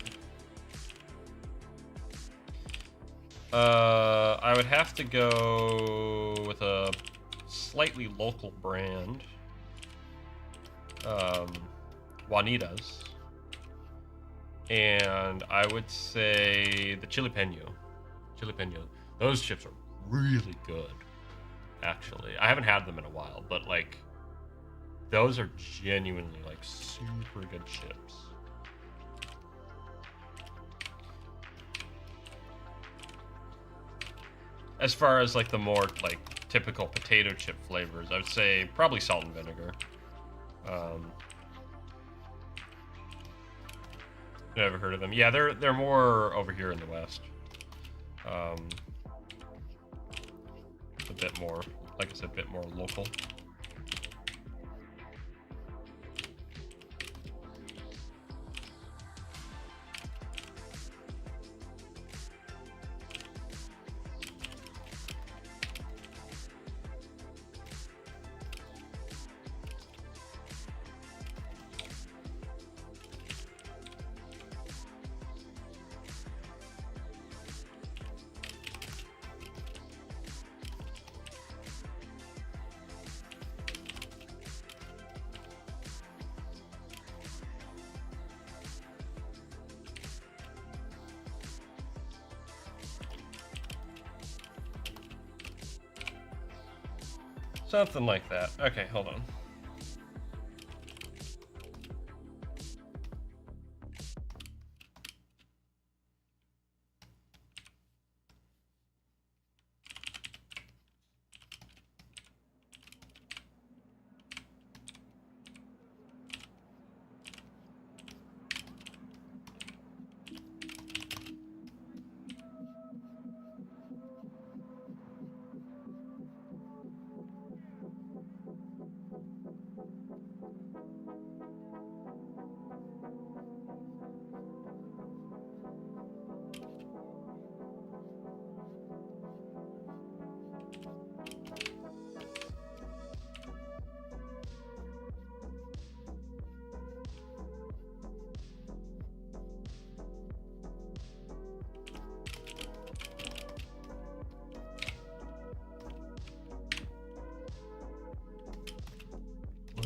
I would have to go with a slightly local brand. Juanita's. And I would say the Chili Peño. Chili Peño. Those chips are really good, actually. I haven't had them in a while, but like, those are genuinely like super good chips. As far as like the more like typical potato chip flavors, I would say probably salt and vinegar. Never heard of them. Yeah, they're more over here in the West. A bit more, like I said, a bit more local. Something like that. Okay, hold on.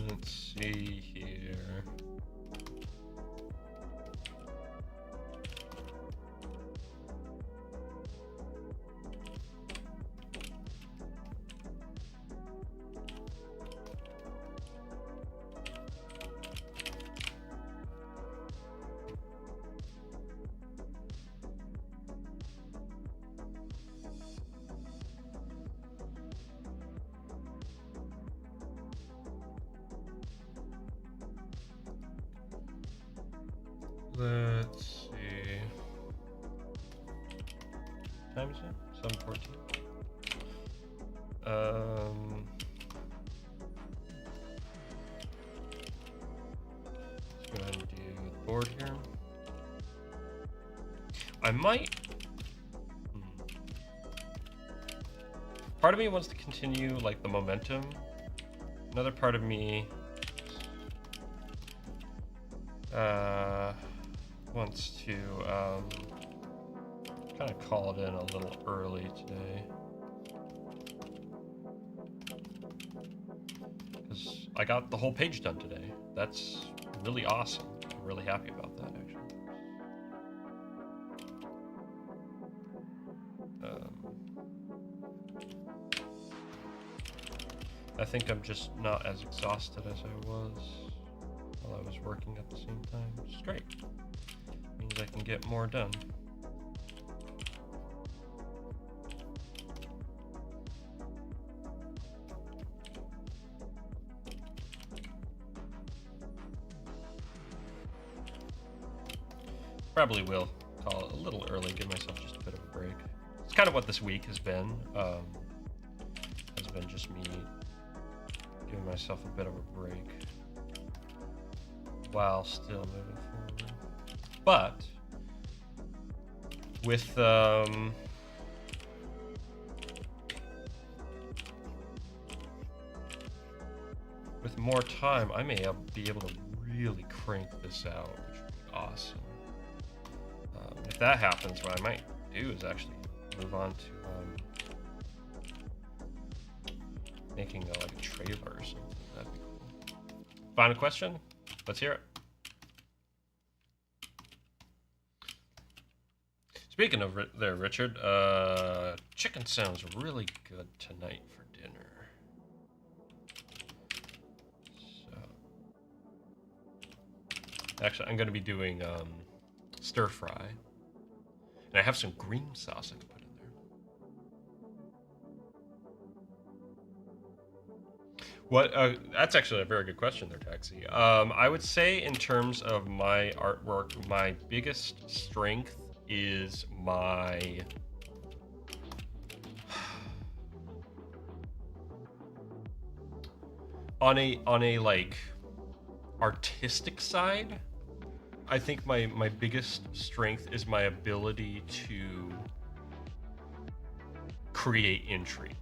Let's see here. Let's see. Time is it? 7:14. Let's go ahead and do the board here. I might. Part of me wants to continue like the momentum. Another part of me wants to kind of call it in a little early today, because I got the whole page done today. That's really awesome. I'm really happy about that, actually. I think I'm just not as exhausted as I was while I was working at the same time, which is great. Means I can get more done. Probably will call it a little early, give myself just a bit of a break. It's kind of what this week has been been just me giving myself a bit of a break while still moving forward. But with more time, I may be able to really crank this out, which would be awesome. If that happens, what I might do is actually move on to making like a trailer or something. That'd be cool. Final question? Let's hear it. Speaking of there, Richard, chicken sounds really good tonight for dinner. So, actually, I'm going to be doing stir fry, and I have some green sauce I can put in there. What? That's actually a very good question there, Taxi. I would say in terms of my artwork, my biggest strength is my on a like artistic side. I think my biggest strength is my ability to create intrigue,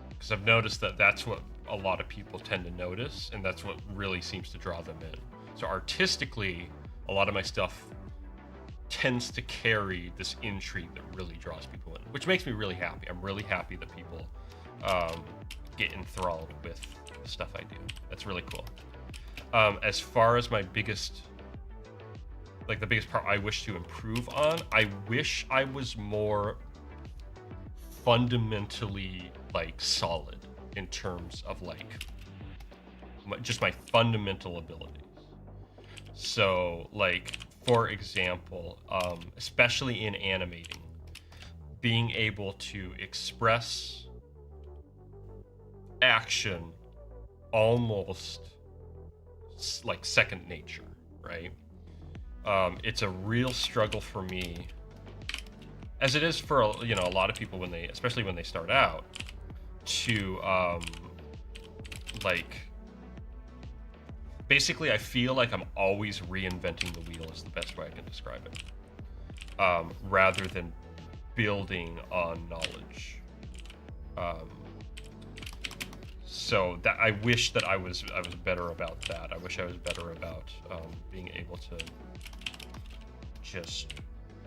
because I've noticed that that's what a lot of people tend to notice, and that's what really seems to draw them in. So artistically, a lot of my stuff tends to carry this intrigue that really draws people in, which makes me really happy. I'm really happy that people get enthralled with the stuff I do. That's really cool. As far as my biggest, like the biggest part I wish to improve on, I wish I was more fundamentally like solid in terms of like just my fundamental abilities. So like, for example, especially in animating, being able to express action almost like second nature, right? It's a real struggle for me, as it is for a lot of people when they, especially when they start out, to like basically I feel like I'm always reinventing the wheel is the best way I can describe it, rather than building on knowledge. So that I wish that I was better about that. I wish I was better about being able to just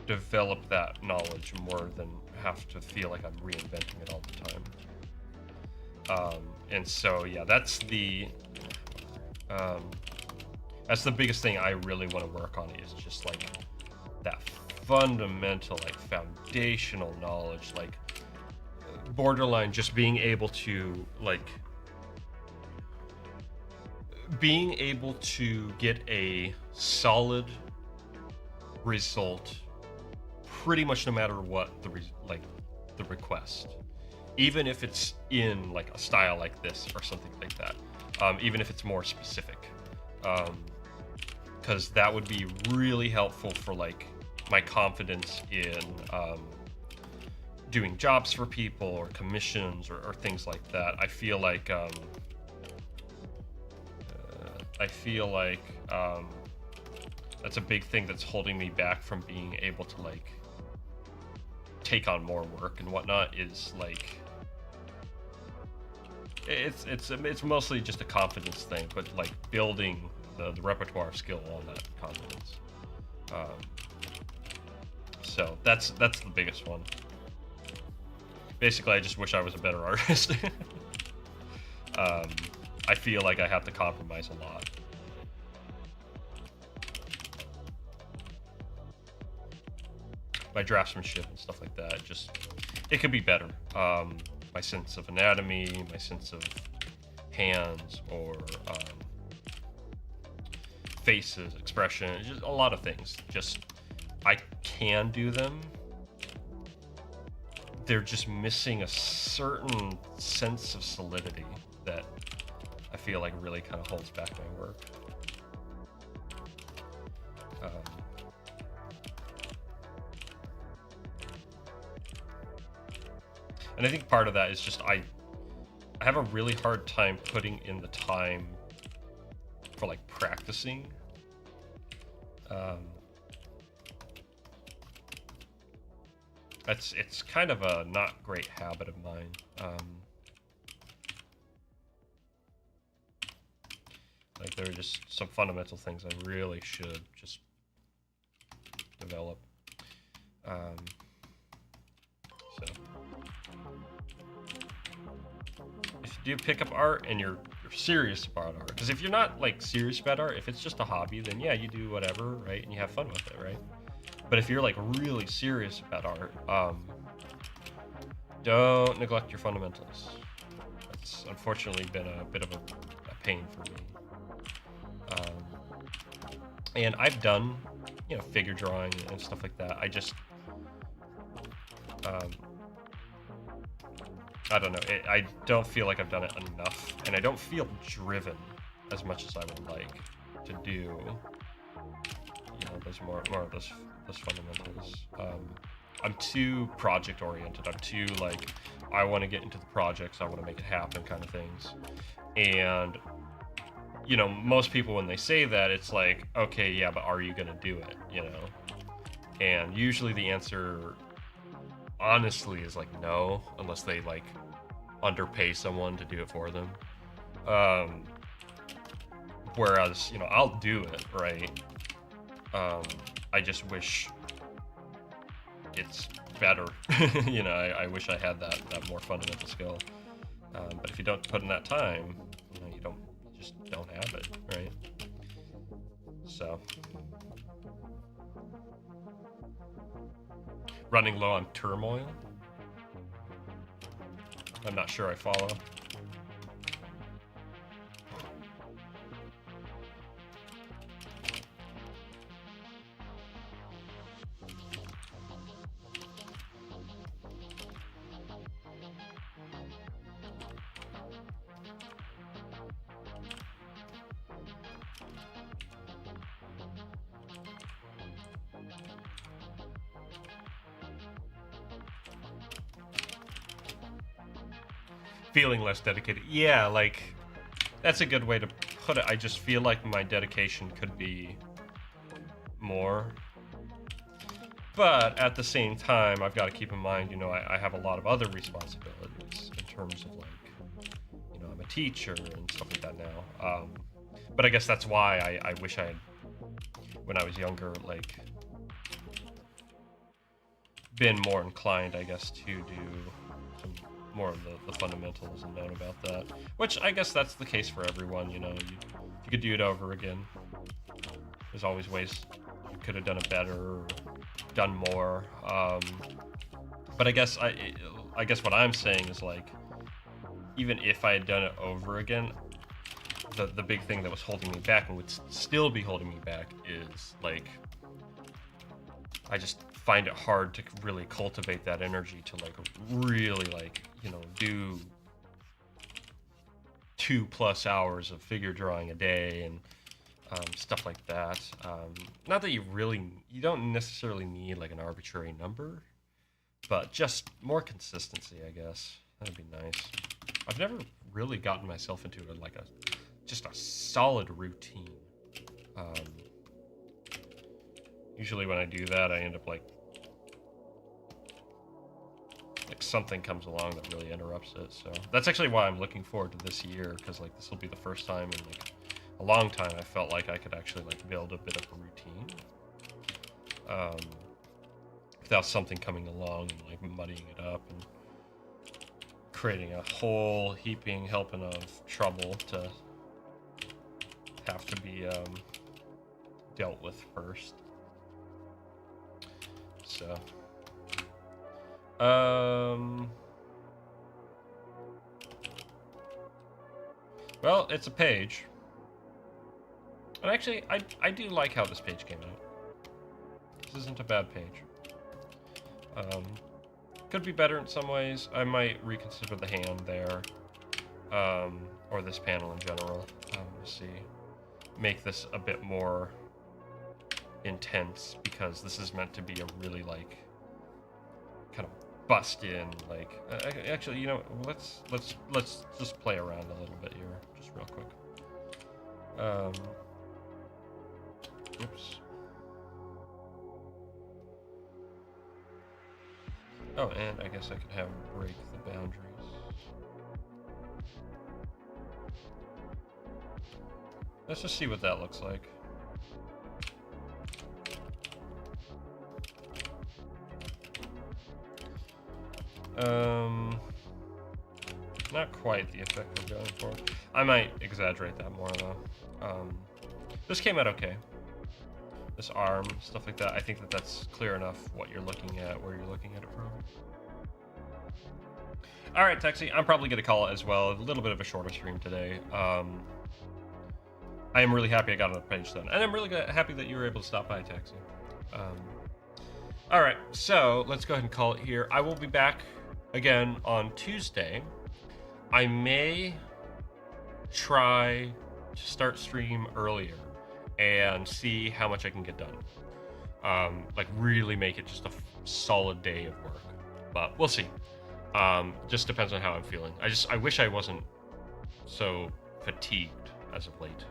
develop that knowledge more than have to feel like I'm reinventing it all the time. And so yeah, that's the biggest thing I really want to work on, is just like that fundamental, like foundational knowledge, like borderline just being able to get a solid result pretty much no matter what the request, even if it's in like a style like this or something like that, even if it's more specific, because that would be really helpful for like my confidence in doing jobs for people or commissions or things like that. I feel like that's a big thing that's holding me back from being able to like take on more work and whatnot, is like it's mostly just a confidence thing, but like building the repertoire skill on that confidence. So that's the biggest one. Basically, I just wish I was a better artist. I feel like I have to compromise a lot. My draftsmanship and stuff like that, it could be better. My sense of anatomy, my sense of hands, or faces, expression, just a lot of things. Just, I can do them. They're just missing a certain sense of solidity that I feel like really kind of holds back my work. And I think part of that is just have a really hard time putting in the time for like practicing. It's kind of a not great habit of mine. Like there are just some fundamental things I really should just develop. So if you do pick up art and you're serious about art, because if you're not like serious about art, if it's just a hobby, then yeah, you do whatever, right? And you have fun with it, right? But if you're like really serious about art, don't neglect your fundamentals. That's unfortunately been a bit of a pain for me. And I've done, you know, figure drawing and stuff like that. I just, I don't know. I don't feel like I've done it enough, and I don't feel driven as much as I would like to do. You know, there's more of those fundamentals. I'm too project oriented. I'm too like, I want to get into the projects. I want to make it happen, kind of things. And you know, most people when they say that, it's like, okay, yeah, but are you gonna do it? You know, and usually the answer, honestly, is like no, unless they like underpay someone to do it for them. Whereas, you know, I'll do it, right? I just wish it's better. You know, I wish I had that more fundamental skill. But if you don't put in that time, you know, you just don't have it, right? So running low on turmoil. I'm not sure I follow. Feeling less dedicated. Yeah, like, that's a good way to put it. I just feel like my dedication could be more. But at the same time, I've got to keep in mind, you know, I have a lot of other responsibilities in terms of, like, you know, I'm a teacher and stuff like that now. But I guess that's why I wish I had, when I was younger, like, been more inclined, I guess, to do some more of the fundamentals and known about that. Which I guess that's the case for everyone, you know. You could do it over again. There's always ways you could have done it better or done more. But I guess what I'm saying is, like, even if I had done it over again, the big thing that was holding me back and would still be holding me back is, like, I just find it hard to really cultivate that energy to, like, really, like, you know, do 2+ hours of figure drawing a day and stuff like that. Not that you don't necessarily need like an arbitrary number, but just more consistency, I guess. That'd be nice. I've never really gotten myself into just a solid routine. Usually when I do that, I end up like something comes along that really interrupts it. So that's actually why I'm looking forward to this year, because like this will be the first time in like a long time I felt like I could actually like build a bit of a routine without something coming along and like muddying it up and creating a whole heaping helping of trouble to have to be dealt with first. So well, it's a page. And actually, I do like how this page came out. This isn't a bad page. Could be better in some ways. I might reconsider the hand there. Or this panel in general. We'll see. Make this a bit more intense, because this is meant to be a really, like, kind of bust in. Like, actually, you know, let's just play around a little bit here, just real quick. Oops. Oh, and I guess I could have him break the boundaries. Let's just see what that looks like. Not quite the effect we're going for. I might exaggerate that more though. This came out okay. This arm, stuff like that. I think that's clear enough what you're looking at, where you're looking at it from. All right, Taxi, I'm probably going to call it as well. A little bit of a shorter stream today. I am really happy I got on the page then. And I'm really happy that you were able to stop by, Taxi. All right, so let's go ahead and call it here. I will be back again on Tuesday. I may try to start stream earlier and see how much I can get done. Like really make it just a solid day of work, but we'll see. Just depends on how I'm feeling. I wish I wasn't so fatigued as of late.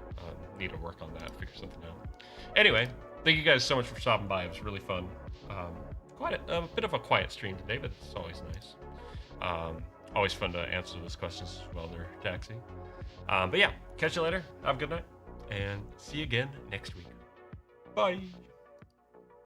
Need to work on that, figure something out. Anyway, thank you guys so much for stopping by. It was really fun. Quite a bit of a quiet stream today, but it's always nice. Always fun to answer those questions as well there, Taxi. But yeah, catch you later. Have a good night, and see you again next week. Bye.